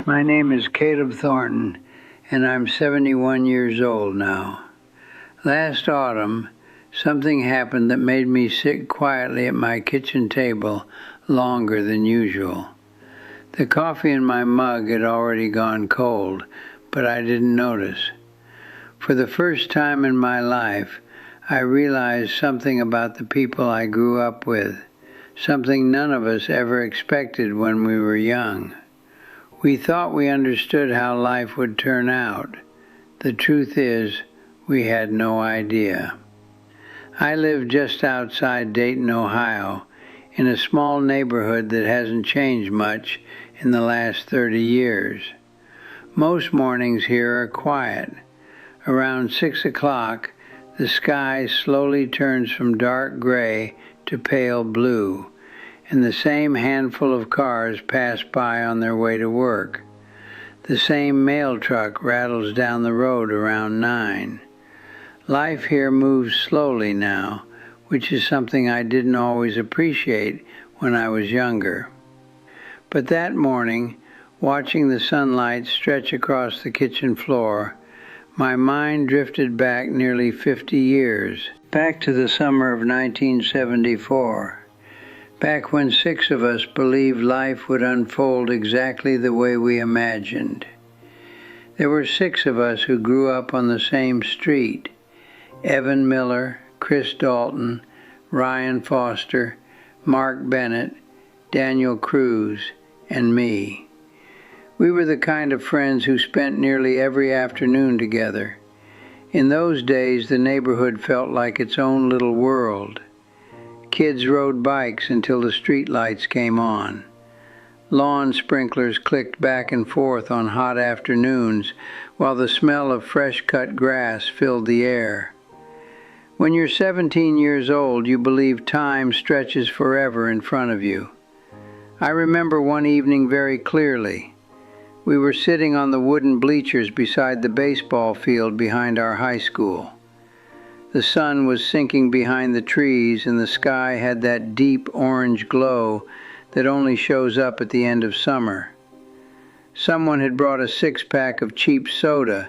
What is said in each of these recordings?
My name is Caleb Thornton, and I'm 71 years old now. Last autumn, something happened that made me sit quietly at my kitchen table longer than usual. The coffee in my mug had already gone cold, but I didn't notice. For the first time in my life, I realized something about the people I grew up with, something none of us ever expected when we were young. We thought we understood how life would turn out. The truth is, we had no idea. I live just outside Dayton, Ohio, in a small neighborhood that hasn't changed much in the last 30 years. Most mornings here are quiet. Around 6 o'clock, the sky slowly turns from dark gray to pale blue, and the same handful of cars pass by on their way to work. The same mail truck rattles down the road around 9. Life here moves slowly now, which is something I didn't always appreciate when I was younger. But that morning, watching the sunlight stretch across the kitchen floor, my mind drifted back nearly 50 years, back to the summer of 1974. Back when 6 of us believed life would unfold exactly the way we imagined. There were 6 of us who grew up on the same street: Evan Miller, Chris Dalton, Ryan Foster, Mark Bennett, Daniel Cruz, and me. We were the kind of friends who spent nearly every afternoon together. In those days, the neighborhood felt like its own little world. Kids rode bikes until the street lights came on. Lawn sprinklers clicked back and forth on hot afternoons while the smell of fresh-cut grass filled the air. When you're 17 years old, you believe time stretches forever in front of you. I remember one evening very clearly. We were sitting on the wooden bleachers beside the baseball field behind our high school. The sun was sinking behind the trees, and the sky had that deep orange glow that only shows up at the end of summer. Someone had brought a 6-pack of cheap soda,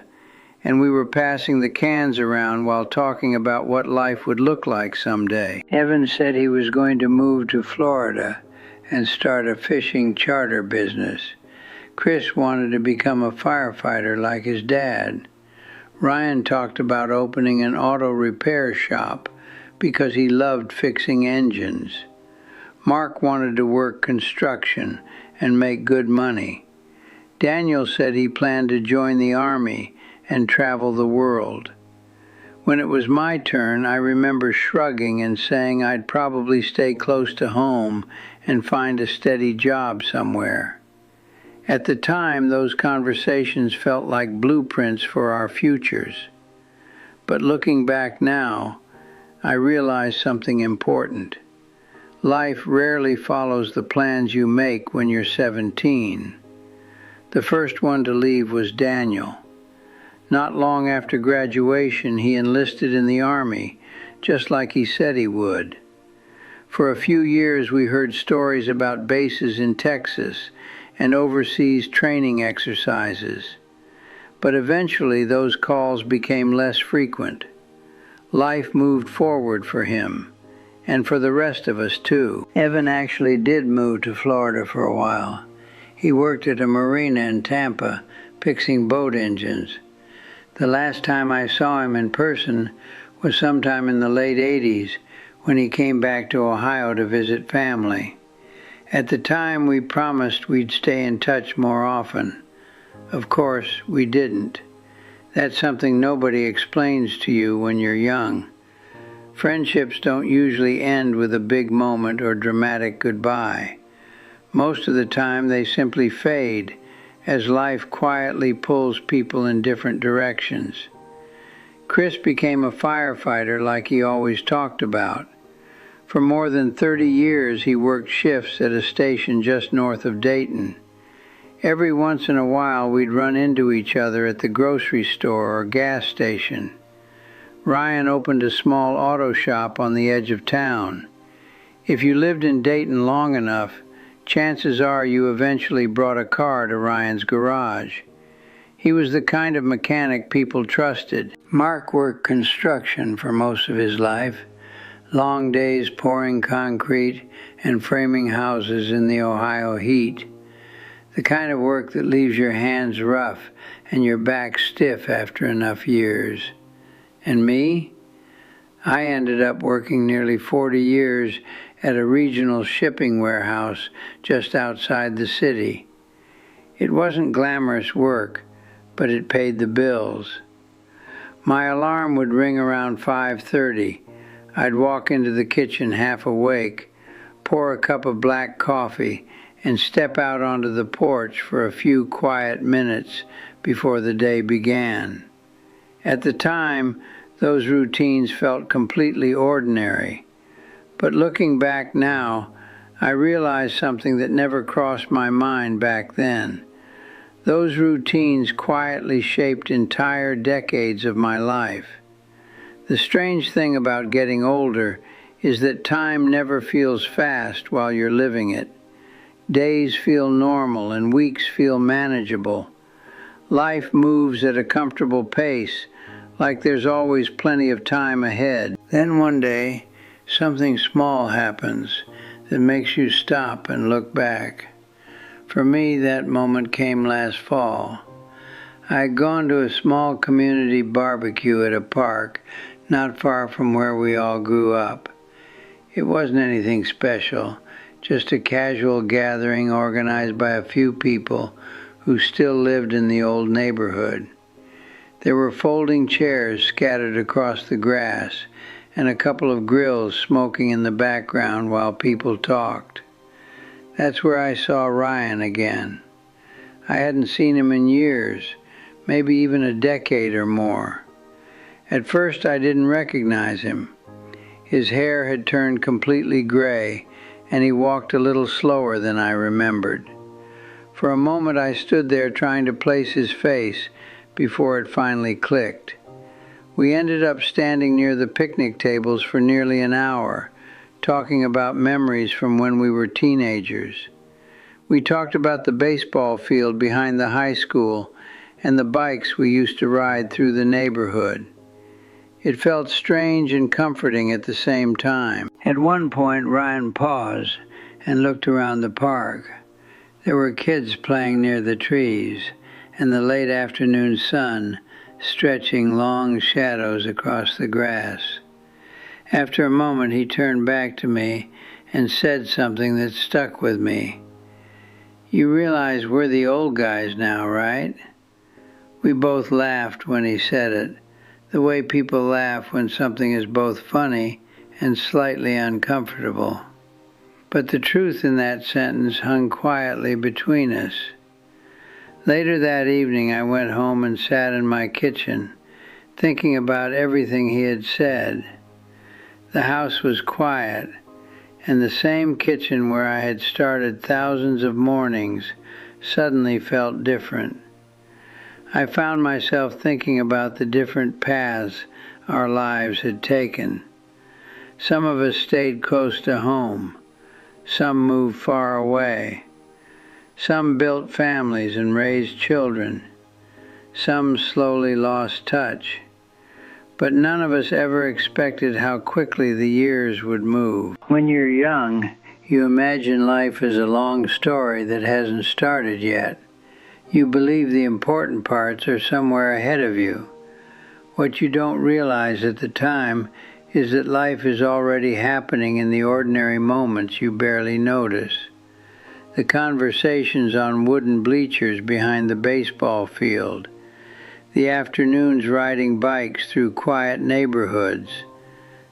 and we were passing the cans around while talking about what life would look like someday. Evan said he was going to move to Florida and start a fishing charter business. Chris wanted to become a firefighter like his dad. Ryan talked about opening an auto repair shop because he loved fixing engines. Mark wanted to work construction and make good money. Daniel said he planned to join the Army and travel the world. When it was my turn, I remember shrugging and saying I'd probably stay close to home and find a steady job somewhere. At the time, those conversations felt like blueprints for our futures. But looking back now, I realize something important. Life rarely follows the plans you make when you're 17. The first one to leave was Daniel. Not long after graduation, he enlisted in the Army, just like he said he would. For a few years, we heard stories about bases in Texas and overseas training exercises. But eventually those calls became less frequent. Life moved forward for him, and for the rest of us too. Evan actually did move to Florida for a while. He worked at a marina in Tampa, fixing boat engines. The last time I saw him in person was sometime in the late 80s when he came back to Ohio to visit family. At the time, we promised we'd stay in touch more often. Of course, we didn't. That's something nobody explains to you when you're young. Friendships don't usually end with a big moment or dramatic goodbye. Most of the time, they simply fade as life quietly pulls people in different directions. Chris became a firefighter like he always talked about. For more than 30 years, he worked shifts at a station just north of Dayton. Every once in a while, we'd run into each other at the grocery store or gas station. Ryan opened a small auto shop on the edge of town. If you lived in Dayton long enough, chances are you eventually brought a car to Ryan's garage. He was the kind of mechanic people trusted. Mark worked construction for most of his life, long days pouring concrete and framing houses in the Ohio heat. The kind of work that leaves your hands rough and your back stiff after enough years. And me? I ended up working nearly 40 years at a regional shipping warehouse just outside the city. It wasn't glamorous work, but it paid the bills. My alarm would ring around 5:30. I'd walk into the kitchen half awake, pour a cup of black coffee, and step out onto the porch for a few quiet minutes before the day began. At the time, those routines felt completely ordinary. But looking back now, I realize something that never crossed my mind back then. Those routines quietly shaped entire decades of my life. The strange thing about getting older is that time never feels fast while you're living it. Days feel normal and weeks feel manageable. Life moves at a comfortable pace, like there's always plenty of time ahead. Then one day, something small happens that makes you stop and look back. For me, that moment came last fall. I had gone to a small community barbecue at a park not far from where we all grew up. It wasn't anything special, just a casual gathering organized by a few people who still lived in the old neighborhood. There were folding chairs scattered across the grass and a couple of grills smoking in the background while people talked. That's where I saw Ryan again. I hadn't seen him in years, maybe even a decade or more. At first I didn't recognize him. His hair had turned completely gray, and he walked a little slower than I remembered. For a moment I stood there trying to place his face before it finally clicked. We ended up standing near the picnic tables for nearly an hour, talking about memories from when we were teenagers. We talked about the baseball field behind the high school and the bikes we used to ride through the neighborhood. It felt strange and comforting at the same time. At one point, Ryan paused and looked around the park. There were kids playing near the trees, and the late afternoon sun stretching long shadows across the grass. After a moment, he turned back to me and said something that stuck with me. "You realize we're the old guys now, right?" We both laughed when he said it, the way people laugh when something is both funny and slightly uncomfortable. But the truth in that sentence hung quietly between us. Later that evening, I went home and sat in my kitchen, thinking about everything he had said. The house was quiet, and the same kitchen where I had started thousands of mornings suddenly felt different. I found myself thinking about the different paths our lives had taken. Some of us stayed close to home. Some moved far away. Some built families and raised children. Some slowly lost touch. But none of us ever expected how quickly the years would move. When you're young, you imagine life as a long story that hasn't started yet. You believe the important parts are somewhere ahead of you. What you don't realize at the time is that life is already happening in the ordinary moments you barely notice. The conversations on wooden bleachers behind the baseball field, the afternoons riding bikes through quiet neighborhoods,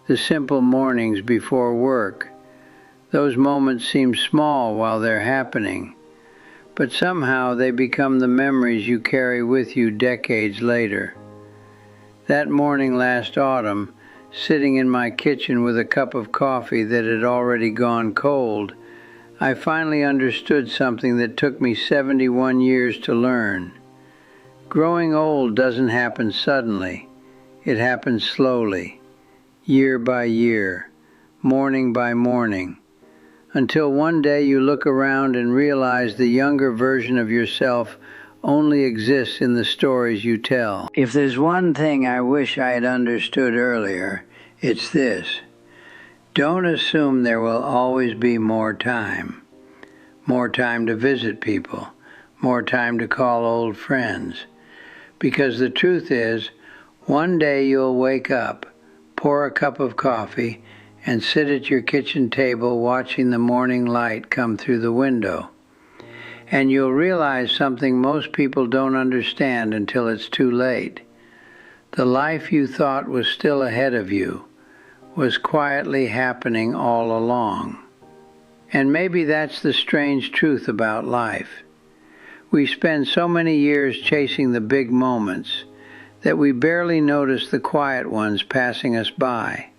the simple mornings before work. Those moments seem small while they're happening, but somehow they become the memories you carry with you decades later. That morning last autumn, sitting in my kitchen with a cup of coffee that had already gone cold, I finally understood something that took me 71 years to learn. Growing old doesn't happen suddenly. It happens slowly, year by year, morning by morning, until one day you look around and realize the younger version of yourself only exists in the stories you tell. If there's one thing I wish I had understood earlier, it's this. Don't assume there will always be more time. More time to visit people. More time to call old friends. Because the truth is, one day you'll wake up, pour a cup of coffee, and sit at your kitchen table watching the morning light come through the window. And you'll realize something most people don't understand until it's too late. The life you thought was still ahead of you was quietly happening all along. And maybe that's the strange truth about life. We spend so many years chasing the big moments that we barely notice the quiet ones passing us by.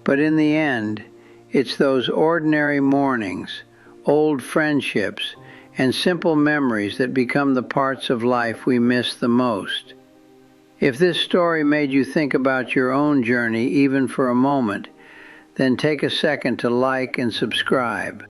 But in the end, it's those ordinary mornings, old friendships, and simple memories that become the parts of life we miss the most. If this story made you think about your own journey even for a moment, then take a second to like and subscribe.